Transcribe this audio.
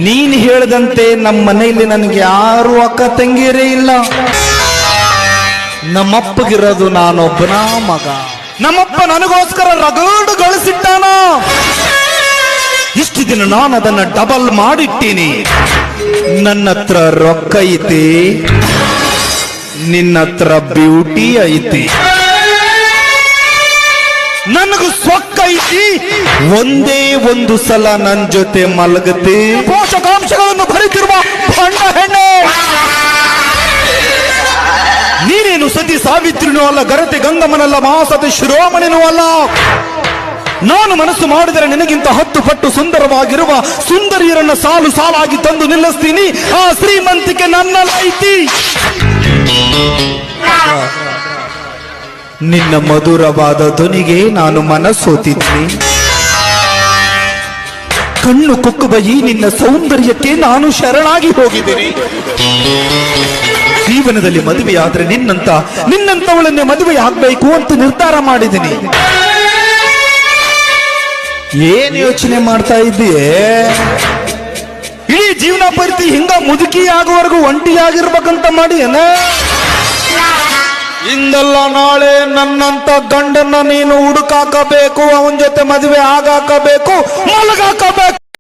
ನೀನ್ ಹೇಳಿದಂತೆ ನಮ್ಮ ಮನೆಯಲ್ಲಿ ನನಗೆ ಯಾರು ಅಕ್ಕ ತಂಗಿಯರೇ ಇಲ್ಲ. ನಮ್ಮಪ್ಪಗಿರೋದು ನಾನೊಬ್ಬನ ಮಗ. ನಮ್ಮಪ್ಪ ನನಗೋಸ್ಕರ ರಗಡು ಗಳಿಸಿಟ್ಟಾನ. ಇಷ್ಟು ದಿನ ನಾನು ಅದನ್ನ ಡಬಲ್ ಮಾಡಿಟ್ಟೀನಿ. ನನ್ನ ಹತ್ರ ರೊಕ್ಕ ಐತಿ, ನಿನ್ನ ಹತ್ರ ಬ್ಯೂಟಿ ಐತಿ, ನನಗೂ ಸೊಕ್ಕ ಐತಿ. ಒಂದೇ ಒಂದು ಸಲ ನನ್ನ ಜೊತೆ ಮಲಗತಿ. ಪೋಷಕಾಂಶಗಳನ್ನು ಭರಿತಿರುವ ಬಣ್ಣ ಹೆಣ್ಣೆ. ನೀನೇನು ಸತಿ ಸಾವಿತ್ರಿನೂ ಅಲ್ಲ, ಗರತಿ ಗಂಗಮ್ಮನಲ್ಲ, ಮಹಾಸತಿ ಶಿರೋಮಣಿನೂ ಅಲ್ಲ. ನಾನು ಮನಸ್ಸು ಮಾಡಿದರೆ ನಿನಗಿಂತ 10 ಪಟ್ಟು ಸುಂದರವಾಗಿರುವ ಸುಂದರಿಯರನ್ನ ಸಾಲು ಸಾಲಾಗಿ ತಂದು ನಿಲ್ಲಿಸ್ತೀನಿ. ಆ ಶ್ರೀಮಂತಿಕೆ ನನ್ನಲ್ಲೈತಿ. ನಿನ್ನ ಮಧುರವಾದ ಧ್ವನಿಗೆ ನಾನು ಮನಸ್ಸೋತಿದ್ದೀನಿ. ಕಣ್ಣು ಕುಕ್ಕುವ ಈ ನಿನ್ನ ಸೌಂದರ್ಯಕ್ಕೆ ನಾನು ಶರಣಾಗಿ ಹೋಗಿದ್ದೀನಿ. ಜೀವನದಲ್ಲಿ ಮದುವೆಯಾದ್ರೆ ನಿನ್ನಂತವಳನ್ನೇ ಮದುವೆ ಆಗ್ಬೇಕು ಅಂತ ನಿರ್ಧಾರ ಮಾಡಿದ್ದೀನಿ. ಏನ್ ಯೋಚನೆ ಮಾಡ್ತಾ ಇದ್ದೀಯೇ? ಇಡೀ ಜೀವನ ಪೂರ್ತಿ ಹಿಂಗ ಮುದುಕಿ ಆಗುವವರೆಗೂ ಒಂಟಿಯಾಗಿರ್ಬೇಕಂತ ಮಾಡಿ ಏನ? ಇಂದಲ್ಲ ನಾಳೆ ನನ್ನಂತ ಗಂಡನ್ನ ನೀನು ಹುಡುಕಾಕಬೇಕು, ಅವನ ಜೊತೆ ಮದುವೆ ಆಗಾಕಬೇಕು, ಮಲಗಾಕಬೇಕು.